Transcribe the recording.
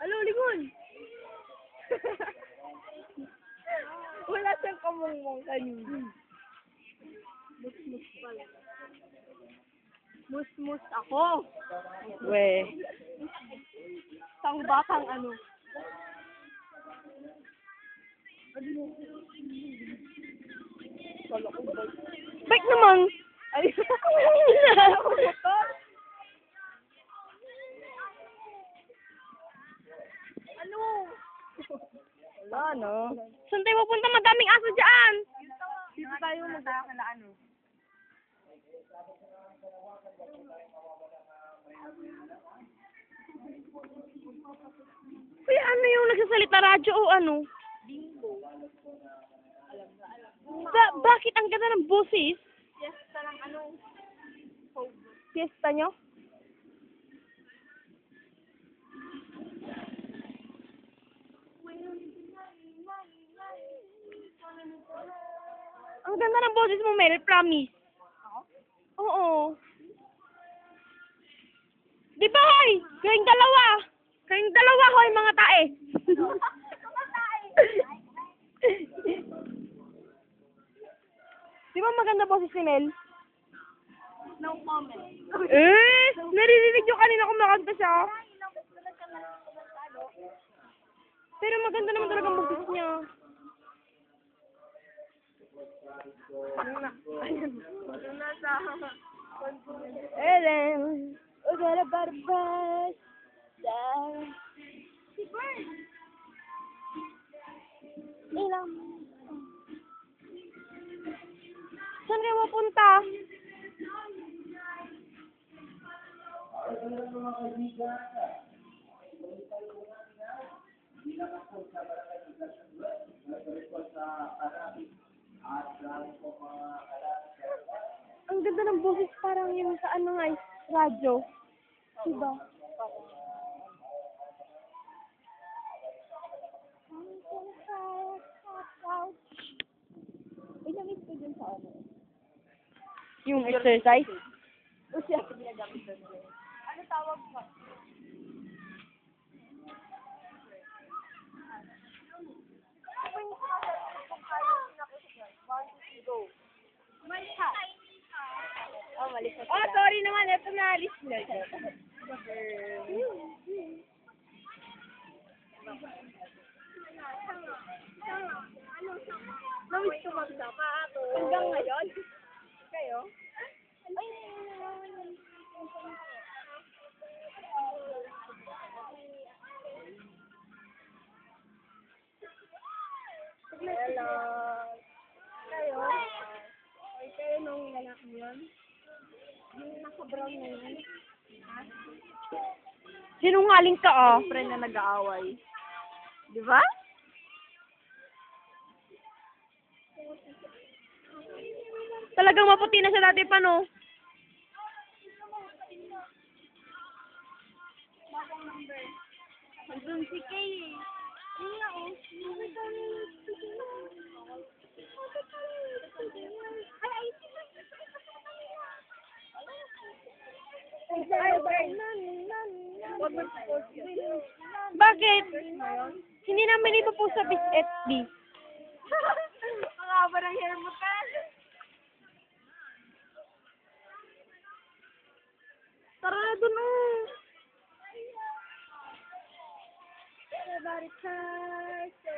Alo, lingon! Wala siyang kamungmong kanina. Mus-mus pala. Mus-mus ako. We. Isang batang ano. Bike naman. Ay, ano? Wala, no? Saan tayo pupunta? Madaming aso dyan. Dito tayo magkakala ano. Kuya, ano yung nagsasalita? Radyo o ano? Bakit ang ganda ng boses? Yes, parang ano. Fiesta nyo? Ang ganda ng boses mo, Mel. Promise. Oo. Di ba, hoy? Kayong dalawa. Kayong dalawa, hoy, mga tae. Di ba maganda boses ni Mel? No comment. Naririnig nyo kanina kumakanta siya. Pero maganda naman talaga ang boses niya. Ellen, we're gonna butterflies down. Ilang. Saan kayo mapunta? Ang ganda ng boses, parang yung sa ano nga, radyo. Diba? Ilamit ko dun sa ano. Yung exercise? O siya, ginagamit doon. Ano tawag ko? Oh, malis na sila. Oh, sorry naman. Ito na, alis na. Namiss ko magsama ako. Hanggang ngayon? Kayo? Ay, hello. Kayo? Ay, kayo nung lalaki yun? Yung nasa brown na yun? Ha? Sinungaling ka, ah. Friend na nag-aaway. Di ba? Talagang maputi na siya dati pa, no? Nandun si Kay eh. Yun nga oh. Bakit? Hindi namin ipapost sa FB. Ang haba ng hair mo, Tan. Tara na dun, oh. Everybody tries to